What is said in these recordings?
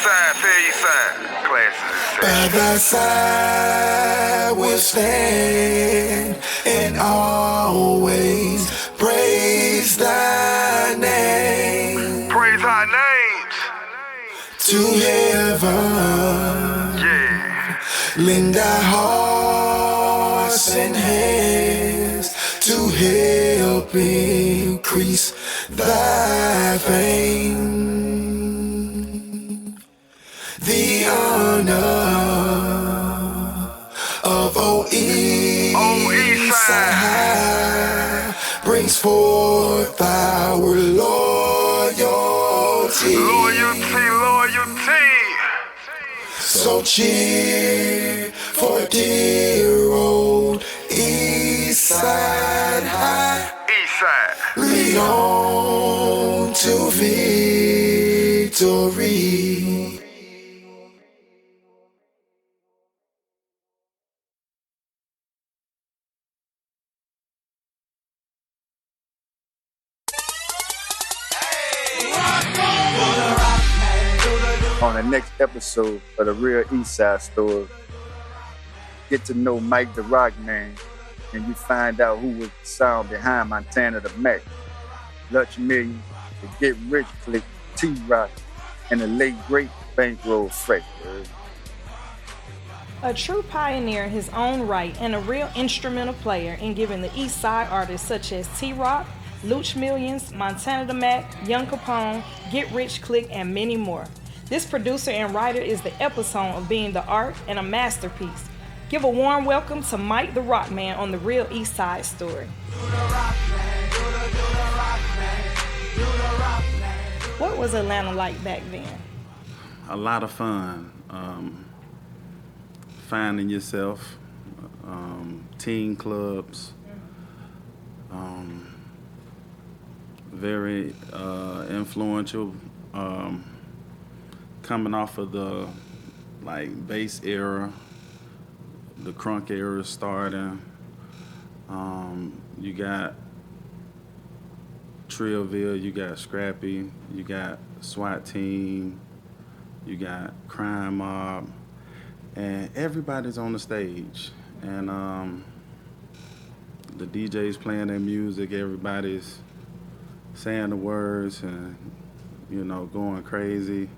side, tell east side. Classes. By thy side we'll stand and always praise thy name Praise high names. to heaven. Yeah. Lend our hearts and hands to help increase thy fame. The honor of East Side brings forth our loyalty. Loyalty. So cheer for dear old East Side High. East side. Lead on to victory. On the next episode of the Real East Side Story, get to know Mike the Rockman, and you find out who was the sound behind Montana the Mac, Lunch Million, the Get Rich Click, T-Rock, and the late great Bankroll Fresh. A true pioneer in his own right and a real instrumental player in giving the East Side artists such as T-Rock, Luch Millions, Montana the Mac, Young Capone, Get Rich Click, and many more. This producer and writer is the epitome of being the art and a masterpiece. Give a warm welcome to Mike the Rockman on the Real East Side Story. What was Atlanta like back then? A lot of fun. Finding yourself, teen clubs, very influential. Coming off of the bass era, the crunk era starting. You got Trillville, you got Scrappy, you got SWAT Team, you got Crime Mob, and everybody's on the stage. And the DJ's playing their music, everybody's saying the words and, going crazy.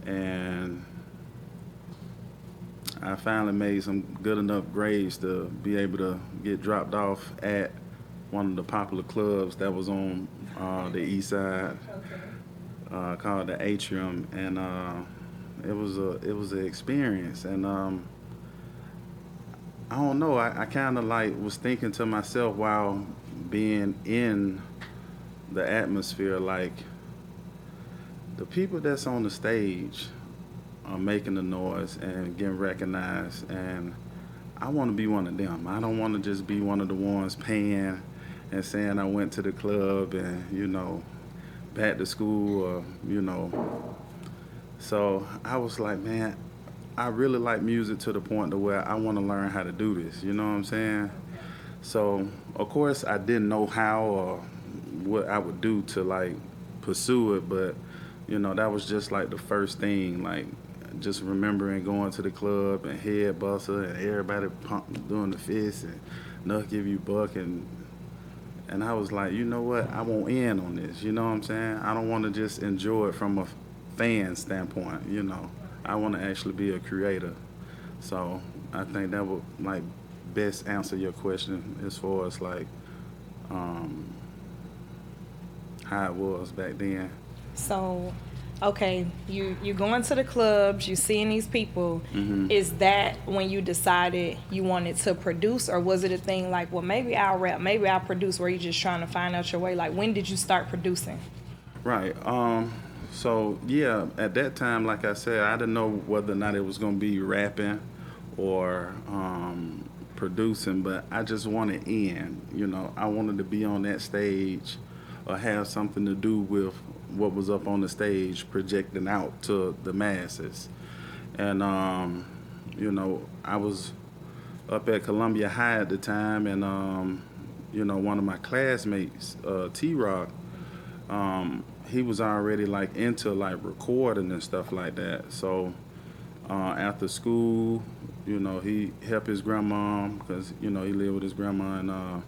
And I finally made some good enough grades to be able to get dropped off at one of the popular clubs that was on the east side, called the Atrium, and it was an experience. And I don't know, I kind of was thinking to myself while being in the atmosphere, the people that's on the stage are making the noise and getting recognized, and I want to be one of them. I don't want to just be one of the ones paying and saying I went to the club and, back to school or, So I was like, man, I really like music to the point to where I want to learn how to do this, you know what I'm saying? So, of course, I didn't know how or what I would do to, pursue it, but that was just the first thing, just remembering going to the club and head buster and everybody doing the fist and Nuck give you buck, and I was like, you know what, I want in on this, you know what I'm saying? I don't want to just enjoy it from a fan standpoint, I want to actually be a creator. So I think that would best answer your question as far as how it was back then. So, okay, you going to the clubs, you seeing these people. Mm-hmm. Is that when you decided you wanted to produce, or was it a thing well, maybe I'll rap, maybe I'll produce, or you just trying to find out your way? When did you start producing? Right. So, yeah, at that time, like I said, I didn't know whether or not it was going to be rapping or producing, but I just wanted in. I wanted to be on that stage or have something to do with what was up on the stage projecting out to the masses. And, I was up at Columbia High at the time, and, one of my classmates, T-Rock, he was already like into like recording and stuff like that. So after school, he helped his grandma because he lived with his grandma, and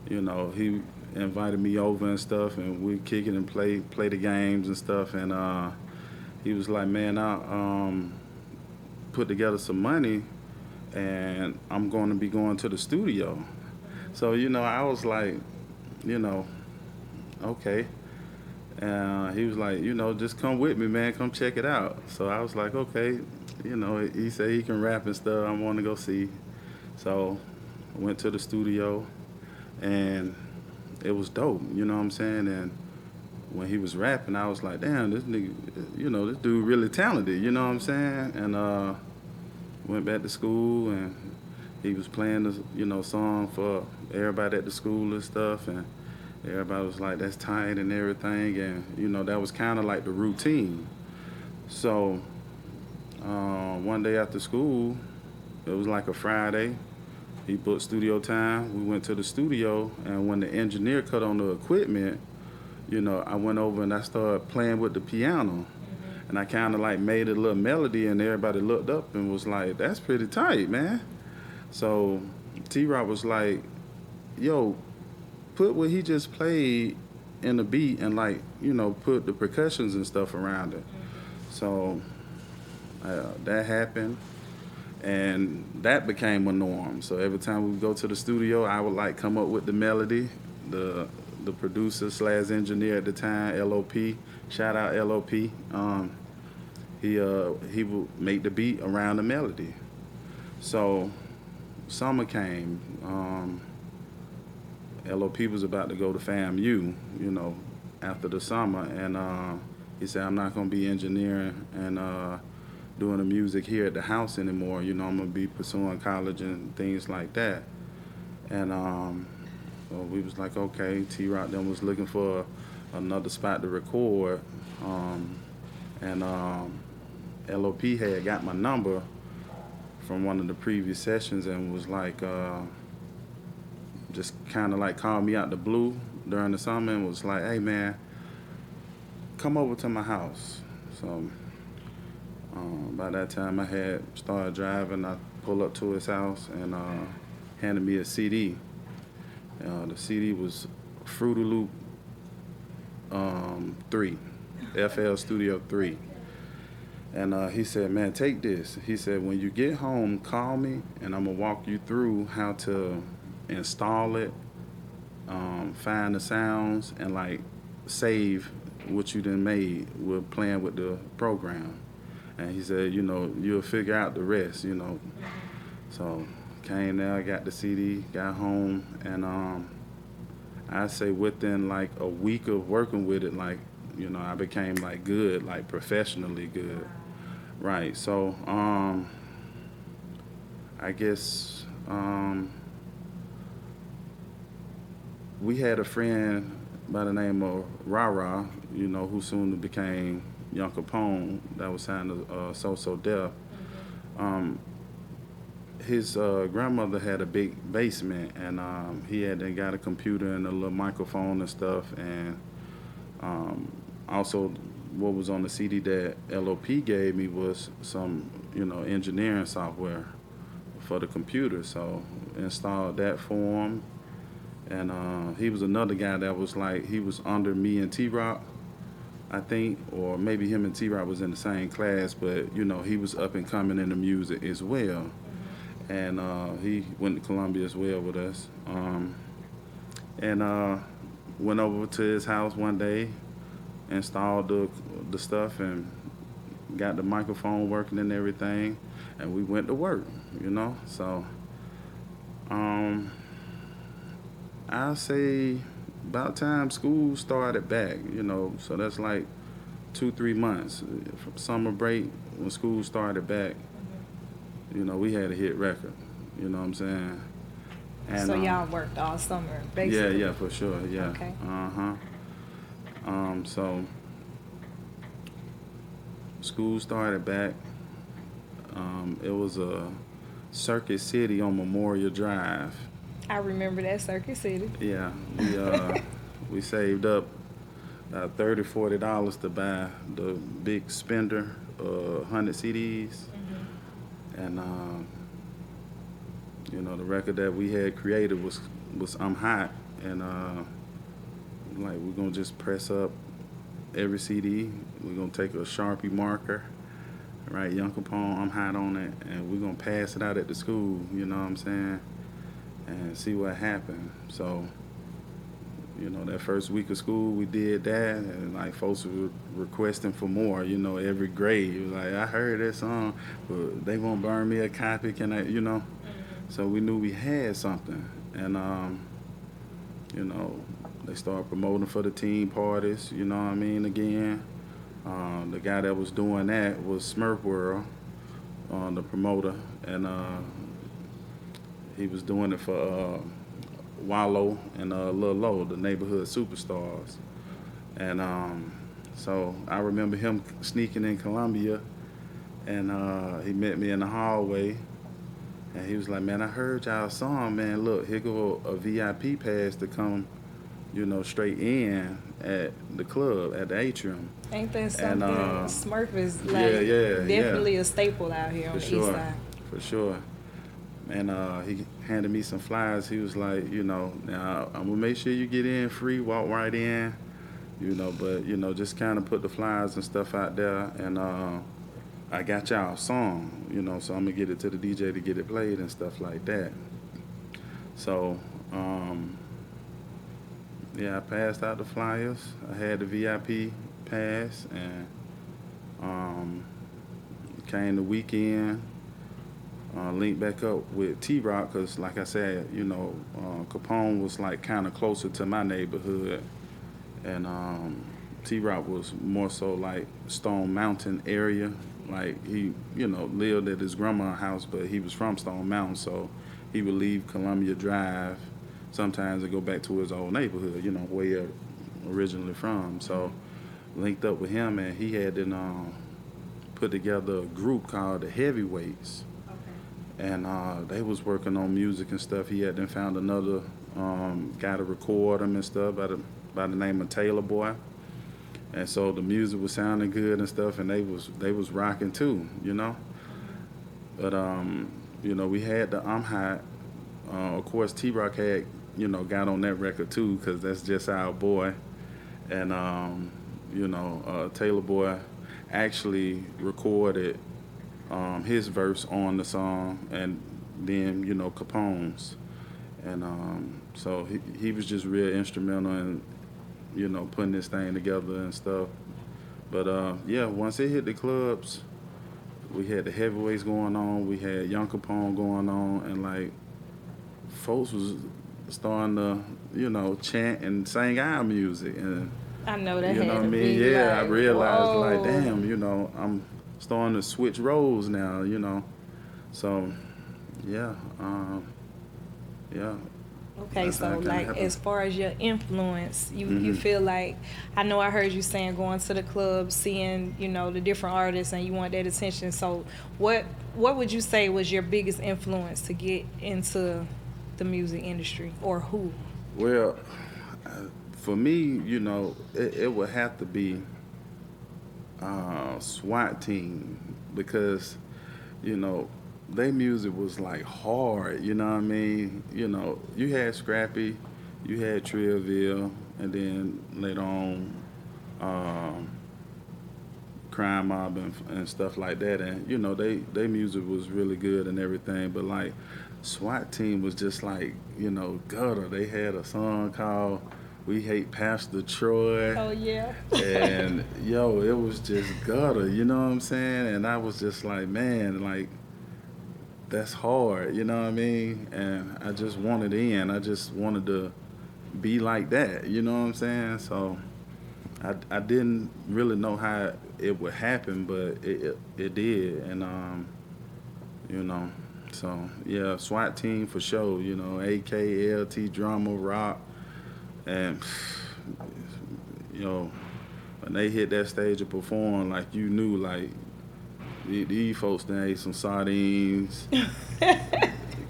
he invited me over and stuff, and we kick it and play the games and stuff. And he was like, "Man, I put together some money, and I'm going to be going to the studio." So I was like, you know, okay. He was like, just come with me, man. Come check it out. So I was like, okay. He said he can rap and stuff. I want to go see. So I went to the studio, and it was dope. You know what I'm saying? And when he was rapping, I was like, damn, this nigga, this dude really talented. You know what I'm saying? And went back to school, and he was playing the, song for everybody at the school and stuff, and everybody was like, that's tight and everything, and, that was kind of like the routine. So one day after school, it was like a Friday, he booked studio time, we went to the studio, and when the engineer cut on the equipment, I went over and I started playing with the piano. And I kind of like made a little melody, and everybody looked up and was like, that's pretty tight, man. So T-Rock was like, yo, put what he just played in the beat and like, put the percussions and stuff around it. So that happened, and that became a norm. So every time we would go to the studio, I would like come up with the melody. The producer / engineer at the time, LOP, shout out LOP. He would make the beat around the melody. So summer came. LOP was about to go to FAMU, after the summer, and he said, I'm not gonna be engineering and doing the music here at the house anymore. I'm gonna be pursuing college and things like that. And so we was like, okay. T-Rock then was looking for another spot to record, and LOP had got my number from one of the previous sessions and was like, just kind of like called me out the blue during the summer and was like, hey man, come over to my house. So by that time I had started driving. I pulled up to his house and handed me a CD. The CD was Fruity Loop 3, FL Studio 3. And he said, man, take this. He said, when you get home, call me, and I'm going to walk you through how to install it, find the sounds, and, like, save what you done made with playing with the program. And he said, you'll figure out the rest, So came there, got the CD, got home, and I say within, like, a week of working with it, like, I became, like, good, like, professionally good. Right, so I guess we had a friend by the name of Rara, who soon became Young Capone, that was signed to So Def. His grandmother had a big basement, and he had then got a computer and a little microphone and stuff, and also what was on the CD that LOP gave me was some, engineering software for the computer. So installed that for him. And he was another guy that was like, he was under me and T-Rock, I think, or maybe him and T-Rock was in the same class, but, he was up and coming in the music as well. And he went to Columbia as well with us. And went over to his house one day, installed the stuff and got the microphone working and everything, and we went to work, So I'll say about time school started back, so that's like 2-3 months. From summer break, when school started back, we had a hit record, you know what I'm saying? And, so y'all worked all summer, basically? Yeah, for sure, yeah. Okay. So school started back. It was a Circuit City on Memorial Drive. I remember that, Circuit City. Yeah, we saved up $30, $40 to buy the big spender, 100 CDs. And, the record that we had created was I'm Hot. And, like, we're going to just press up every CD. We're going to take a Sharpie marker, right, Young Capone, I'm Hot on it, and we're going to pass it out at the school, you know what I'm saying, and see what happened. So, that first week of school, we did that, and like folks were requesting for more. Every grade, it was like, I heard that song, but they gonna burn me a copy. Can I, So we knew we had something, and they started promoting for the teen parties. You know what I mean? Again, the guy that was doing that was Smurf World, the promoter, and he was doing it for. Wallow and Lil Low, the neighborhood superstars. And so I remember him sneaking in Columbia, and he met me in the hallway, and he was like, man, I heard y'all song, man. Look, here go a VIP pass to come, straight in at the club, at the atrium. Ain't that something? And, Smurf is definitely a staple out here on the east side. For sure. And he handed me some flyers. He was like, now I'm gonna make sure you get in free, walk right in, but just kind of put the flyers and stuff out there. And I got y'all a song, so I'm gonna get it to the DJ to get it played and stuff like that. So I passed out the flyers. I had the VIP pass, and came the weekend. Linked back up with T-Rock because, like I said, Capone was like kind of closer to my neighborhood, and T-Rock was more so like Stone Mountain area. Like he, lived at his grandma's house, but he was from Stone Mountain, so he would leave Columbia Drive sometimes and go back to his old neighborhood, where originally from. So linked up with him, and he had then put together a group called the Heavyweights. And they was working on music and stuff. He had then found another guy to record him and stuff by the name of Taylor Boy. And so the music was sounding good and stuff, and they was rocking too, But we had the I'm Hot. Of course, T-Rock had got on that record too, because that's just our boy. And Taylor Boy actually recorded his verse on the song, and then Capone's, and so he was just real instrumental in putting this thing together and stuff. But once it hit the clubs, we had the Heavyweights going on, we had Young Capone going on, and like folks was starting to chant and sing our music, and I know that you know what I mean. Yeah, I realized like, damn, I'm starting to switch roles now, So, yeah. Okay, That's so like happened. as far as your influence, you feel like, I know I heard you saying going to the club, seeing the different artists, and you want that attention. So what would you say was your biggest influence to get into the music industry, or who? Well, for me, it would have to be SWAT team, because their music was like hard, you know what I mean? You had Scrappy, you had Trillville, and then later on Crime Mob and stuff like that, and they music was really good and everything, but like SWAT team was just like gutter. They had a song called We Hate Pastor Troy. Oh yeah. And it was just gutter, you know what I'm saying? And I was just like, man, like that's hard, you know what I mean? And I just wanted in. I just wanted to be like that, you know what I'm saying? So I didn't really know how it would happen, but it did, and so yeah, SWAT team for sure, AK, LT, Drama, Rock, and when they hit that stage and perform, like you knew, like these folks they ate some sardines,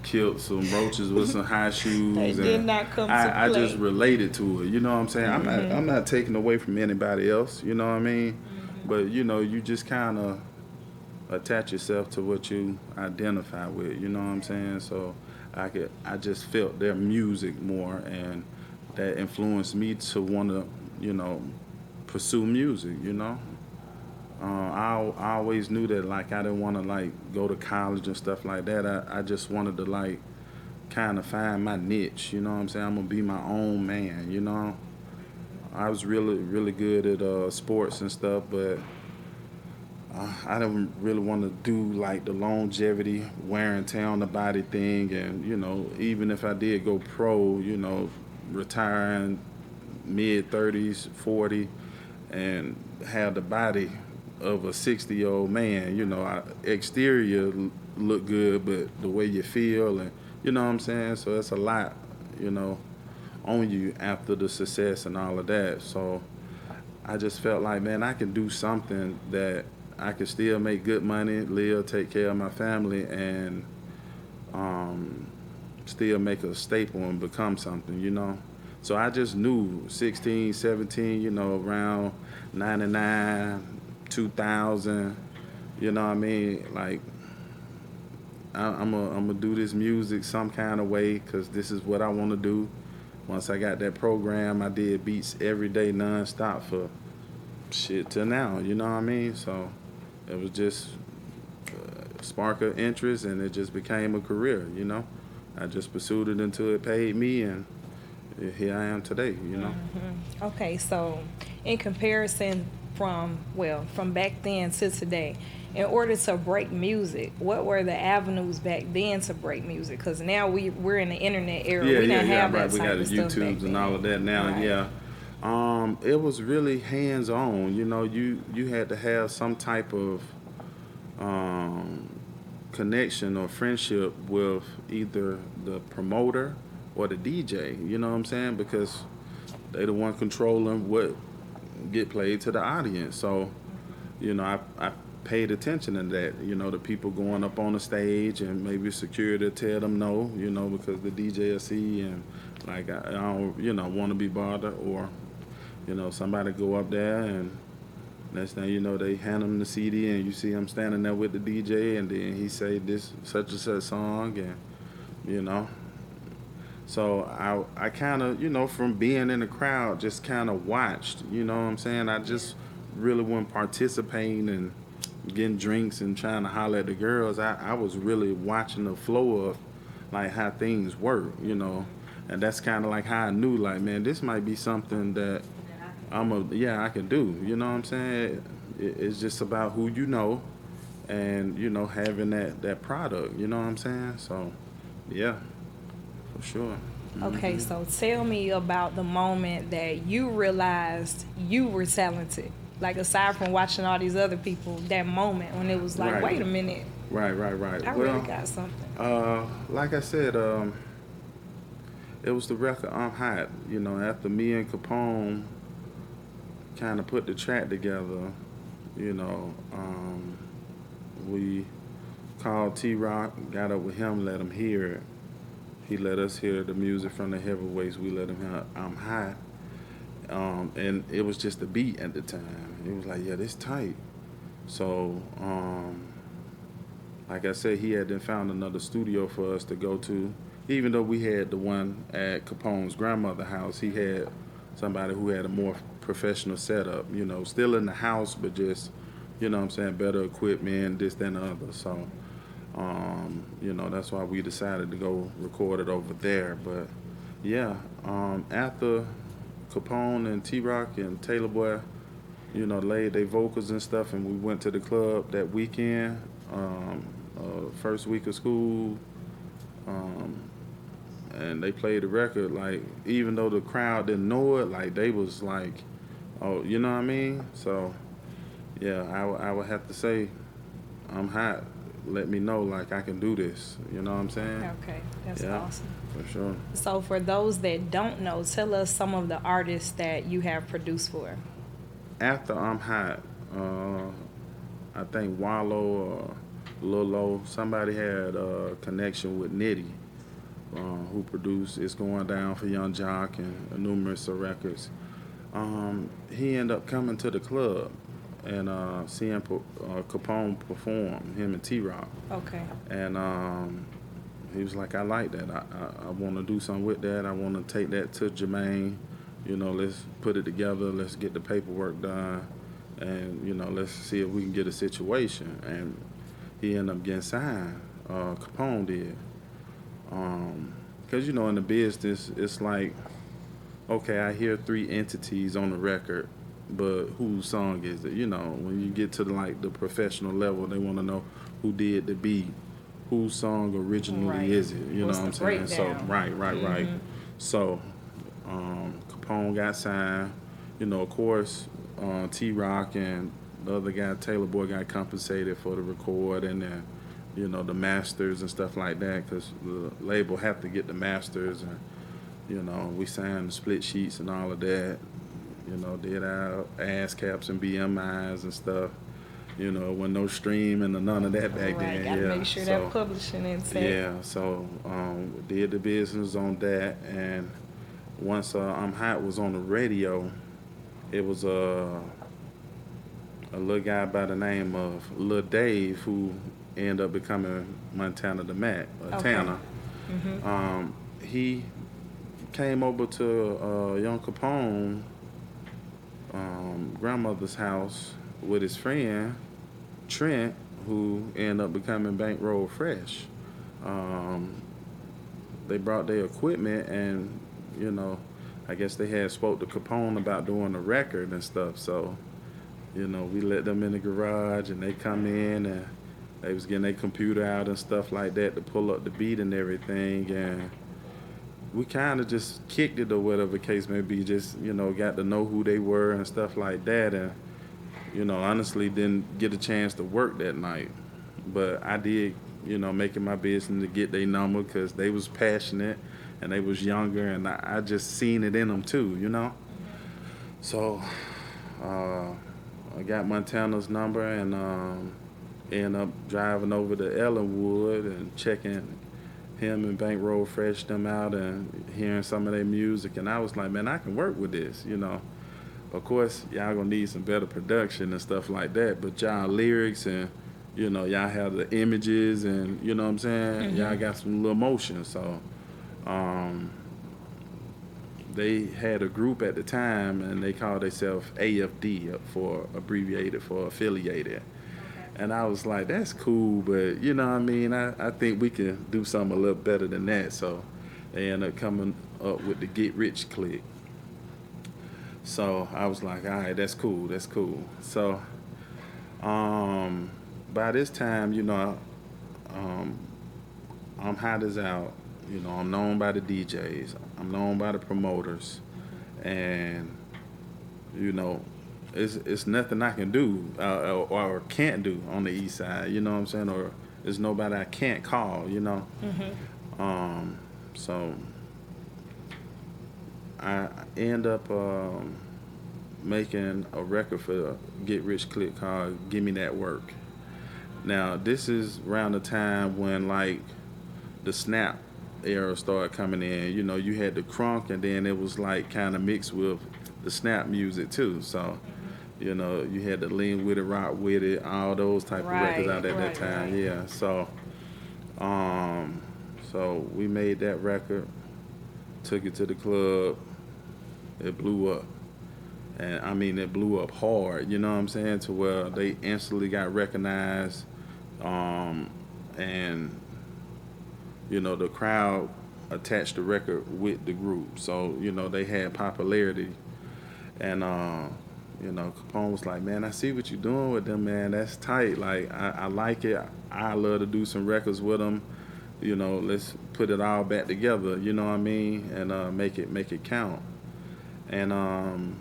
killed some roaches with some high shoes. They did and not come to I play. just related to it. You know what I'm saying? I'm not taking away from anybody else. You know what I mean? But you know, you just kind of attach yourself to what you identify with. You know what I'm saying? So I just felt their music more, and that influenced me to want to, you know, pursue music. You know. I always knew that like I didn't want to like go to college and stuff like that. I just wanted to like kind of find my niche. You know what I'm saying? I'm gonna be my own man. You know. I was really good at sports and stuff, but I didn't really want to do like the longevity, wear and tear on the body thing. And you know, even if I did go pro, you know, retiring mid 30s, 40, and have the body of a 60-year-old man. You know, exterior look good, but the way you feel, and you know what I'm saying. So it's a lot, you know, on you after the success and all of that. So I just felt like, man, I can do something that I can still make good money, live, take care of my family, and still make a staple and become something, you know. So I just knew 16, 17, you know, around 99, 2000, you know what I mean? Like, I'm gonna do this music some kind of way because this is what I want to do. Once I got that program, I did beats every day nonstop for shit till now, you know what I mean? So it was just a spark of interest, and it just became a career, you know. I just pursued it until it paid me, and here I am today, you know. Okay, so in comparison from back then to today, in order to break music, what were the avenues back then to break music? Because now we're in the internet era. We didn't have that right. We type got the of stuff back YouTubes and then. all of that now. Right. Yeah, it was really hands on. You know, you had to have some type of connection or friendship with either the promoter or the DJ. You know what I'm saying? Because they the one controlling what get played to the audience. So, you know, I paid attention to that. You know, the people going up on the stage, and maybe security tell them no, you know, because the DJ will see, and like I don't, you know, want to be bothered, or you know, somebody go up there, and next thing you know, they hand them the CD, and you see him standing there with the DJ, and then he say this such and such song, and you know. So I kind of, you know, from being in the crowd, just kind of watched, you know what I'm saying? I just really wasn't participating and getting drinks and trying to holler at the girls. I was really watching the flow of like how things work, you know. And that's kind of like how I knew, like, man, this might be something that I can do, you know what I'm saying? It's just about who you know, and, you know, having that product, you know what I'm saying? So, yeah. For sure. Okay, so tell me about the moment that you realized you were talented. Like, aside from watching all these other people, that moment when it was like, Right. wait a minute, Right. I really got something. Like I said, it was the record I'm Hot. You know, after me and Capone kind of put the track together, you know, we called T-Rock, got up with him, let him hear it. He let us hear the music from the heavyweights. We let him hear I'm Hot. And it was just a beat at the time. It was like, yeah, this tight. So, like I said, he had then found another studio for us to go to. Even though we had the one at Capone's grandmother's house, he had somebody who had a more professional setup, you know, still in the house, but just, you know what I'm saying, better equipment, this, that, and the other. So, you know, that's why we decided to go record it over there. But yeah, after Capone and T-Rock and Taylor Boy, you know, laid their vocals and stuff, and we went to the club that weekend, first week of school, and they played the record. Like, even though the crowd didn't know it, like, they was like, oh, you know what I mean? So yeah, I would have to say I'm Hot. Let me know, like, I can do this. You know what I'm saying? Okay, that's Yeah, awesome. for sure. So for those that don't know, tell us some of the artists that you have produced for. After I'm Hot, I think Wallow, little low. Somebody had a connection with Nitty, who produced It's Going Down for Young Jock and numerous of records. He ended up coming to the club and seeing Capone perform, him and T-Rock. Okay. And he was like, I like that. I want to do something with that. I want to take that to Jermaine. You know, let's put it together. Let's get the paperwork done. And, you know, let's see if we can get a situation. And he ended up getting signed. Capone did. Because, you know, in the business, it's like, okay, I hear 3 entities on the record, but whose song is it? You know, when you get to the professional level, they want to know who did the beat, whose song originally Right. is it? You What's know what the I'm saying? So breakdown? right. So Capone got signed. You know, of course, T-Rock and the other guy, Taylor Boy, got compensated for the record and then, you know, the masters and stuff like that, because the label have to get the masters, and you know, we signed the split sheets and all of that. You know, did our ass caps and BMIs and stuff. You know, when no streaming or none of that back Right. then. Gotta Yeah. make sure So, that publishing and set. yeah. So did the business on that, and once I'm Hot was on the radio, it was a little guy by the name of Lil Dave who ended up becoming Montana the Mac, Okay. Tana. He came over to Young Capone grandmother's house with his friend Trent, who ended up becoming Bankroll Fresh. They brought their equipment, and you know, I guess they had spoke to Capone about doing a record and stuff. So, you know, we let them in the garage, and they come in, and they was getting their computer out and stuff like that to pull up the beat and everything, and we kind of just kicked it or whatever the case may be. Just, you know, got to know who they were and stuff like that, and you know, honestly didn't get a chance to work that night, but I did, you know, make it my business to get their number because they was passionate and they was younger, and I just seen it in them too, you know. So I got Montana's number and ended up driving over to Ellenwood and checking him and Bankroll Fresh them out and hearing some of their music, and I was like, man, I can work with this, you know. Of course, y'all gonna need some better production and stuff like that, but y'all lyrics and, you know, y'all have the images and, you know what I'm saying? Y'all got some little motion. So they had a group at the time, and they called themselves AFD, for abbreviated for affiliated. And I was like, that's cool, but you know what I mean? I think we can do something a little better than that. So they ended up coming up with the Get Rich Click. So I was like, all right, that's cool. So by this time, you know, I'm hot as out. You know, I'm known by the DJs. I'm known by the promoters. And, you know, it's nothing I can do or can't do on the east side, you know what I'm saying? Or there's nobody I can't call, you know? So I end up making a record for Get Rich Click called Give Me That Work. Now, this is around the time when, like, the snap era started coming in. You know, you had the crunk, and then it was, like, kind of mixed with the snap music, too. So, you know, you had the Lean With It, Rock With It, all those type of records out at that time. Right. Yeah, so so we made that record, took it to the club, it blew up. And I mean, it blew up hard, you know what I'm saying, to where they instantly got recognized, and, you know, the crowd attached the record with the group. So, you know, they had popularity. And, you know, Capone was like, man, I see what you're doing with them, man. That's tight. Like, I like it. I love to do some records with them. You know, let's put it all back together, you know what I mean, and make it count. And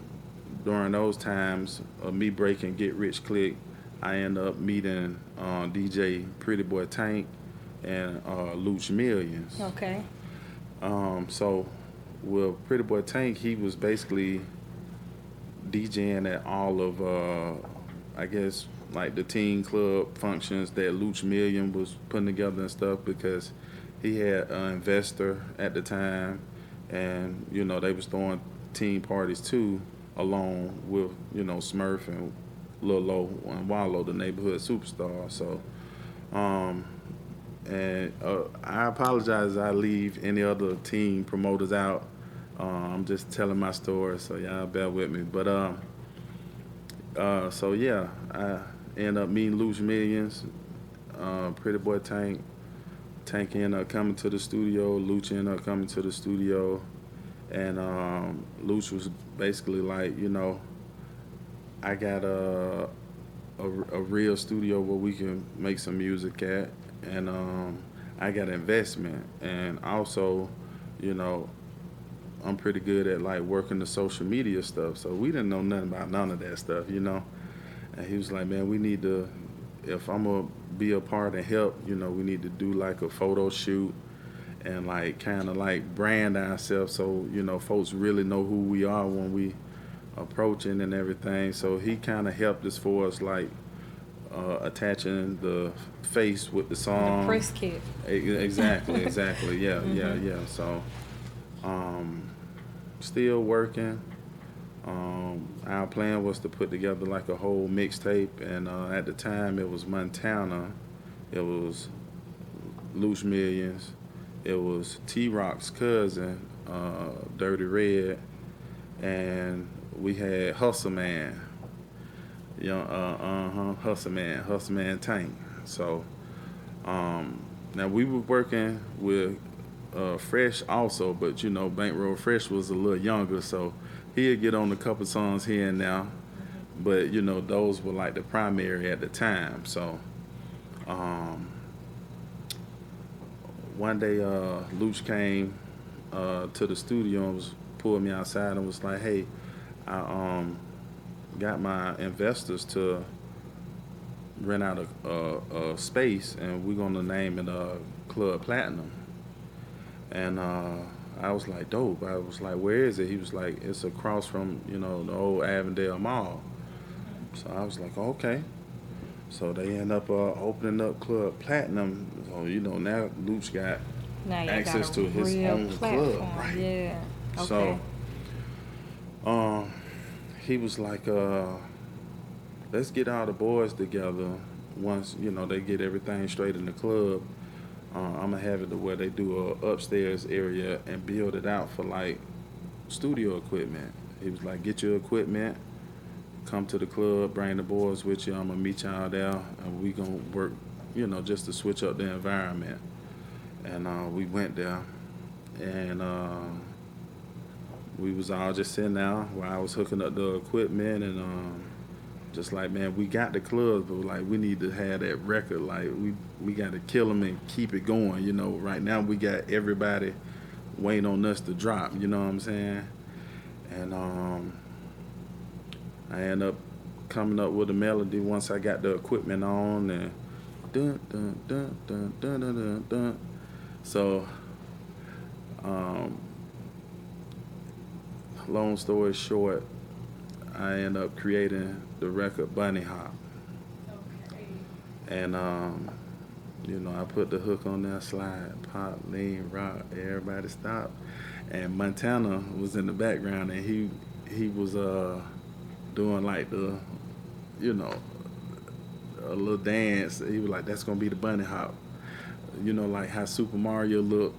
during those times of me breaking Get Rich Click, I ended up meeting DJ Pretty Boy Tank and Luch Millions. Okay. So with Pretty Boy Tank, he was basically DJing at all of, I guess, like the teen club functions that Luch Million was putting together and stuff because he had an investor at the time, and they was throwing teen parties too, along with Smurf and Lil Lo and Wallow, the neighborhood superstar. So, and I apologize. I leave any other team promoters out. I'm just telling my story, so y'all bear with me. But so yeah, I end up meeting Luch Millions, Pretty Boy Tank. Tank ended up coming to the studio. Luch ended up coming to the studio, and Luch was basically like, I got a real studio where we can make some music at, and I got investment, and also, I'm pretty good at like working the social media stuff. So we didn't know nothing about none of that stuff, And he was like, man, we need to, if I'm gonna be a part and help, we need to do like a photo shoot and like kind of like brand ourselves so folks really know who we are when we approaching and everything. So he kind of helped us for us like attaching the face with the song. The press kit. Exactly, yeah, Mm-hmm. yeah. So still working. Our plan was to put together like a whole mixtape, and at the time it was Montana, it was Luch Millions, it was T-Rock's cousin, Dirty Red, and we had Hustle Man, Hustle Man Tank. So now we were working with Fresh also, but Bankroll Fresh was a little younger, so he'd get on a couple songs here and now, but those were like the primary at the time. So one day Luch came to the studio and pulled me outside and was like, hey, I got my investors to rent out a space, and we're gonna name it Club Platinum. And I was like, dope. I was like, where is it? He was like, it's across from, the old Avondale Mall. So I was like, okay. So they end up opening up Club Platinum. So, now Luch got Now you access got to a his real own platform. club. Right. Yeah. Okay. So he was like, let's get all the boys together once, they get everything straight in the club. I'm gonna have it to where they do a upstairs area and build it out for like studio equipment. He was like, get your equipment, come to the club, bring the boys with you. I'm gonna meet y'all there, and we gonna work, just to switch up the environment. And we went there, and we was all just sitting there while I was hooking up the equipment, and just like, man, we got the clubs, but like we need to have that record. Like we got to kill them and keep it going. Right now we got everybody waiting on us to drop. You know what I'm saying? And I end up coming up with a melody once I got the equipment on, and dun dun dun dun dun dun dun dun. So, long story short, I end up creating the record Bunny Hop. Okay. And, I put the hook on there, slide, pop, lean, rock, everybody stop. And Montana was in the background, and he was doing like the, a little dance. He was like, that's going to be the Bunny Hop. Like how Super Mario looked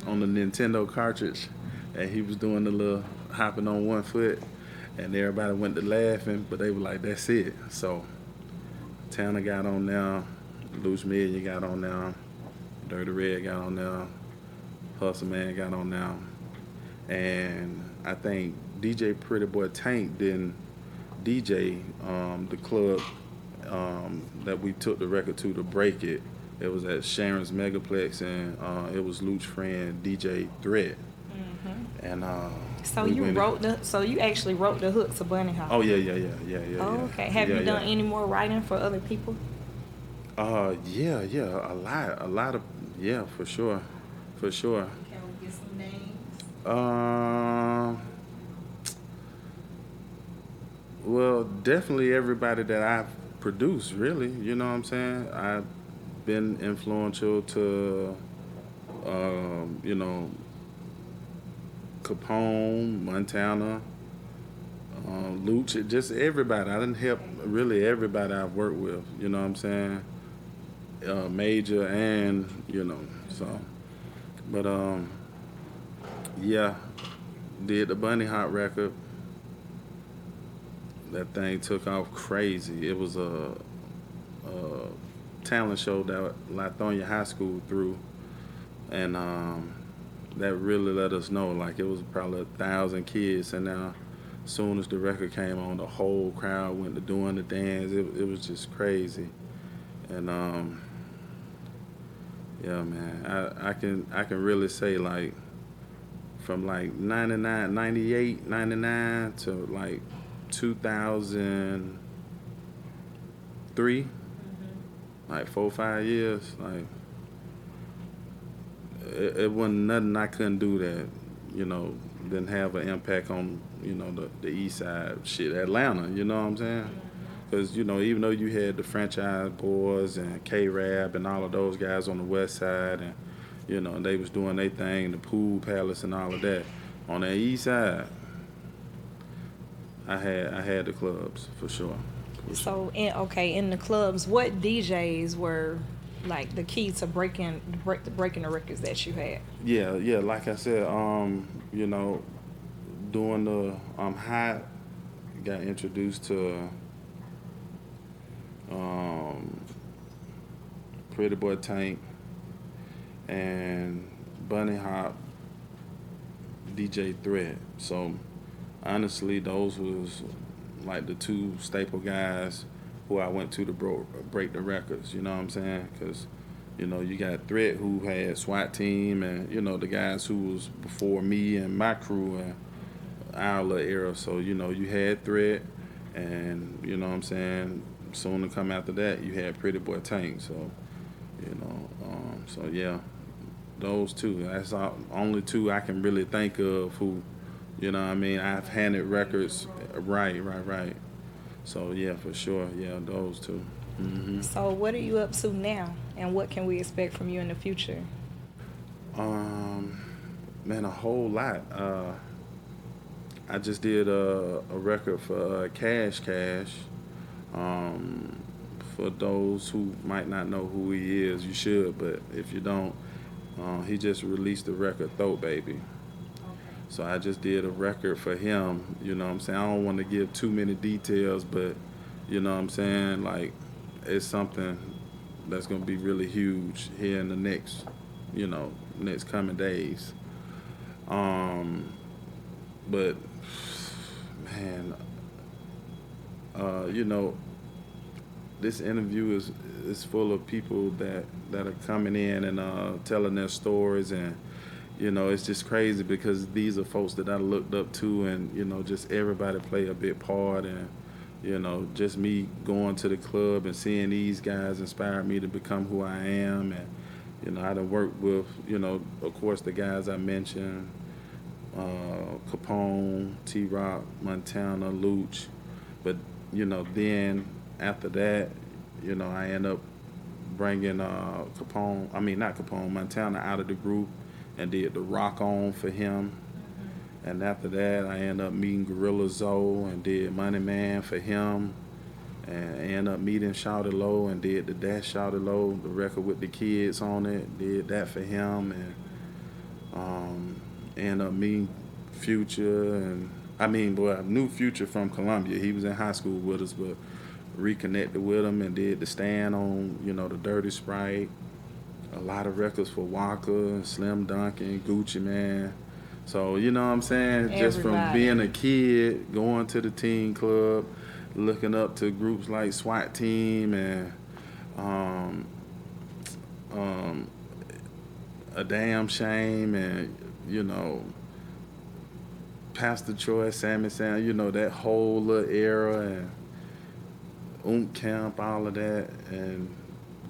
on the Nintendo cartridge. And he was doing the little hopping on one foot. And everybody went to laughing, but they were like, that's it. So Tanner got on there, Luch Million got on there, Dirty Red got on there, Hustle Man got on there. And I think DJ Pretty Boy Tank didn't DJ the club that we took the record to break it. It was at Sharon's Megaplex, and it was Luch's friend DJ Threat. Mm-hmm. And so you actually wrote the hooks of Bunny Hop. Oh yeah. Oh, okay. Have you done any more writing for other people? Yeah, a lot of, yeah, for sure. Can we get some names? Well, definitely everybody that I've produce, really. You know what I'm saying? I've been influential to, you know, Capone, Montana, Luch, just everybody. I didn't help really everybody I've worked with. You know what I'm saying? Major and so. But yeah, did the Bunny Hop record. That thing took off crazy. It was a talent show that Lithonia High School threw, and that really let us know. Like it was probably 1,000 kids, and now, as soon as the record came on, the whole crowd went to doing the dance. It was just crazy, and yeah, man, I can really say like from like 99, 98, 99 to like 2003, like 4 5 years, like it wasn't nothing I couldn't do that, didn't have an impact on, the East Side shit, Atlanta. You know what I'm saying? Because even though you had the Franchise Boys and K-Rab and all of those guys on the West Side, and they was doing their thing, the Pool Palace and all of that. On the East Side, I had the clubs for sure. So, in the clubs, what DJs were like the key to breaking the records that you had? Yeah, like I said, doing the hot, got introduced to Pretty Boy Tank and Bunny Hop, DJ Threat. So honestly, those was like the two staple guys who I went to break the records. You know what I'm saying? Because you got Threat, who had SWAT team, and the guys who was before me and my crew and our little era. So you had Threat, and you know what I'm saying. Soon to come after that, you had Pretty Boy Tank. So so yeah, those two. That's the only two I can really think of who, what I mean, I've handed records. Right. So yeah, for sure, yeah, those two. So, what are you up to now, and what can we expect from you in the future? Man, a whole lot. I just did a record for Cash Cash. For those who might not know who he is, you should, but if you don't, he just released the record Throat Baby. So I just did a record for him, you know what I'm saying? I don't want to give too many details, but you know what I'm saying? Like, it's something that's going to be really huge here in the next coming days. But man, this interview is full of people that are coming in and telling their stories, and it's just crazy because these are folks that I looked up to, and just everybody play a big part, and just me going to the club and seeing these guys inspired me to become who I am. And I done worked with of course the guys I mentioned, Capone, T-Rock, Montana, Luch, but then after that, I end up bringing Montana out of the group and did the Rock On for him. And after that, I ended up meeting Gorilla Zoe and did Money Man for him. And I ended up meeting Shawty Low and did the Dash Shawty Low, the record with the kids on it, did that for him. And ended up meeting Future, and I knew Future from Columbia. He was in high school with us, but reconnected with him and did the stand on, the Dirty Sprite. A lot of records for Walker, Slim Duncan, Gucci Man. So, you know what I'm saying? Everybody. Just from being a kid, going to the teen club, looking up to groups like SWAT Team and A Damn Shame and, Pastor Troy, Sammy Sam, that whole little era, and Camp, all of that, and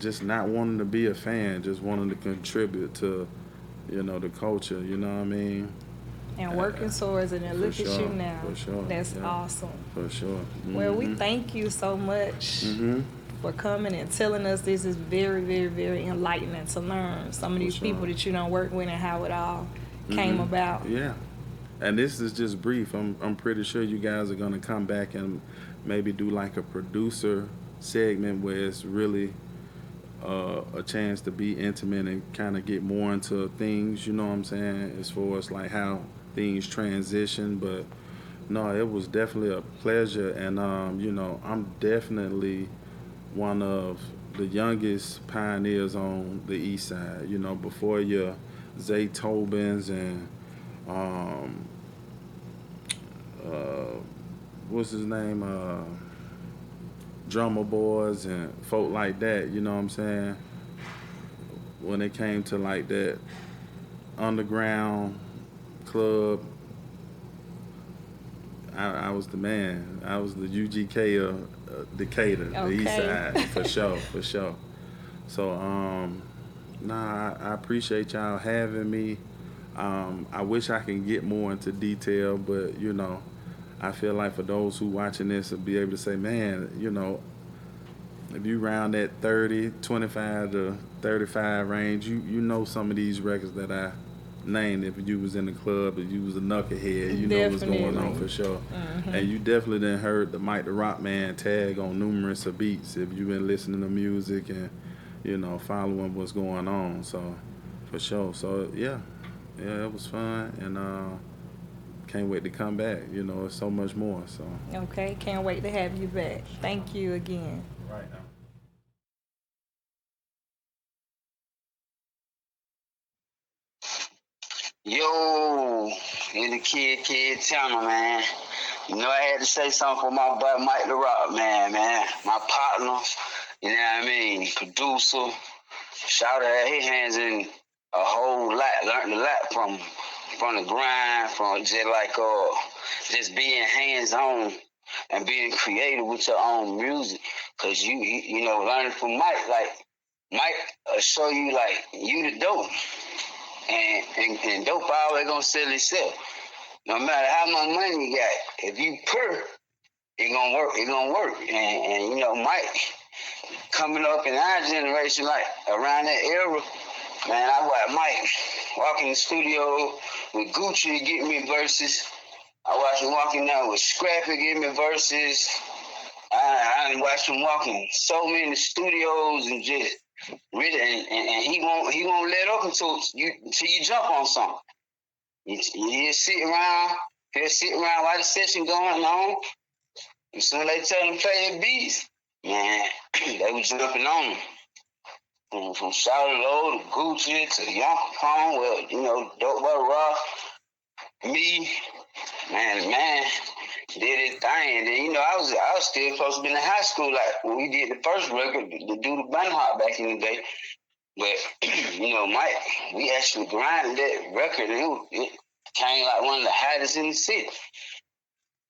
just not wanting to be a fan, just wanting to contribute to, the culture, you know what I mean? and working towards it, and For look at sure, you now. for sure, That's yeah. awesome. For sure. Well, we thank you so much for coming and telling us. This is very, very, very enlightening to learn some of these sure. people that you don't work with and how it all came about. Yeah. And this is just brief. I'm pretty sure you guys are gonna come back and maybe do like a producer segment where it's really a chance to be intimate and kind of get more into things. You know what I'm saying? As far as like how things transition, but no, it was definitely a pleasure, and you know, I'm definitely one of the youngest pioneers on the east side. You know, before your Zay Tobins and um, what's his name, drummer boys and folk like that. You know what I'm saying? When it came to like that underground club, I was the man. I was the UGK of Decatur, the east side, for sure, for sure. So, I appreciate y'all having me. I wish I can get more into detail, but you know, I feel like for those who watching this will be able to say, man, you know, if you round that 25 to 35 range, you know some of these records that I named. If you was in the club, if you was a knucklehead, you know what's going on for sure. And you definitely done heard the Mike the Rockman tag on numerous of beats if you've been listening to music and, you know, following what's going on. So, for sure. So, yeah, it was fun, and can't wait to come back. You know, it's so much more. So. Okay, can't wait to have you back. Thank you again. Right now. Yo, in the kid channel, man. You know I had to say something for my boy Mike the Rockman, man. My partner, you know what I mean, producer. Shout out his hands in a whole lot. Learned a lot from the grind, from just being hands on and being creative with your own music. Cause you know, learning from Mike, like Mike will show you like you the dope. And dope always gonna sell itself. No matter how much money you got, if you poor, it gonna work. It gonna work. And you know, Mike coming up in our generation, like around that era, man, I watched Mike walk in the studio with Gucci to get me verses. I watched him walking out with Scrappy to get me verses. I watched him walking so many studios and just really, and he won't let up until you jump on something. He'll sit around while the session going on. And soon they tell him to play the beats, man, they was jumping on him. From Shawty Low to Gucci to Young Capone, well, you know, Dope Butter Rock, me, man, did his thing. And then, you know, I was still supposed to be in high school, like when we did the first record, to do the Bun Hop back in the day. But, you know, Mike, we actually grinded that record, and it came like one of the hottest in the city.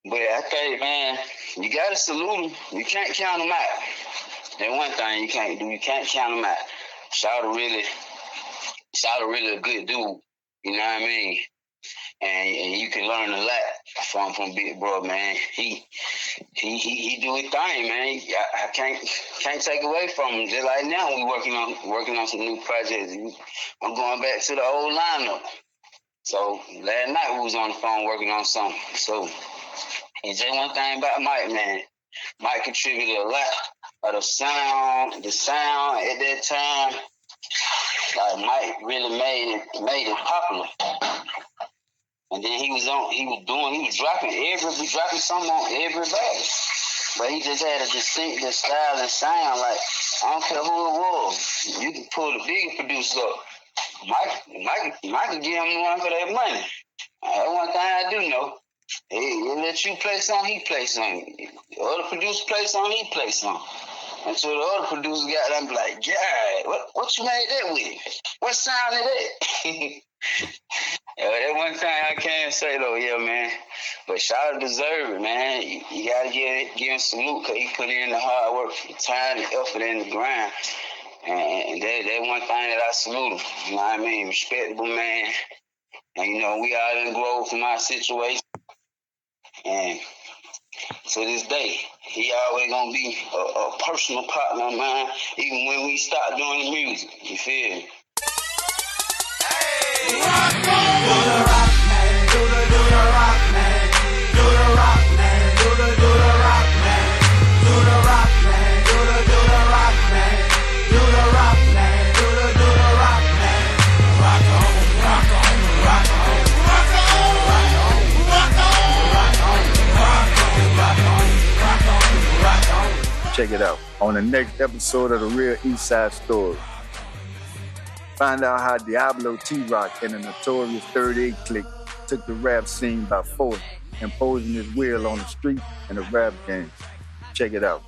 But I think, man, you gotta salute him. You can't count him out. That's one thing you can't do. You can't count him out. Shawty really a good dude. You know what I mean? And you can learn a lot from Big Bro, man. He do his thing, man. I can't take away from him. Just like now, we working on some new projects. I'm going back to the old lineup. So last night we was on the phone working on something. So and just one thing about Mike, man. Mike contributed a lot of the sound at that time. Like Mike really made it popular. And then he was dropping something on everybody. But he just had a distinctive style and sound. Like, I don't care who it was. You can pull the bigger producer up. Mike could give him one for their money. That's one thing I do know. He let you play something, he play something. The other producer play something, he play something. Until the other producer got them like, God, what you made that with? What sound is that? Yeah, that one thing I can't say though, yeah, man. But shout out deserve it, man. You gotta give him salute because he put in the hard work, the time, the effort, and the grind. And that one thing that I salute him. You know what I mean? Respectable man. And, you know, we all done grow from our situation. And to this day, he always gonna be a personal partner of mine, even when we start doing the music. You feel me? Check it out on the next episode of The Real Eastside Story. Find out how Diablo T-Rock and the notorious 38 Clique took the rap scene by force, imposing his will on the street and the rap game. Check it out.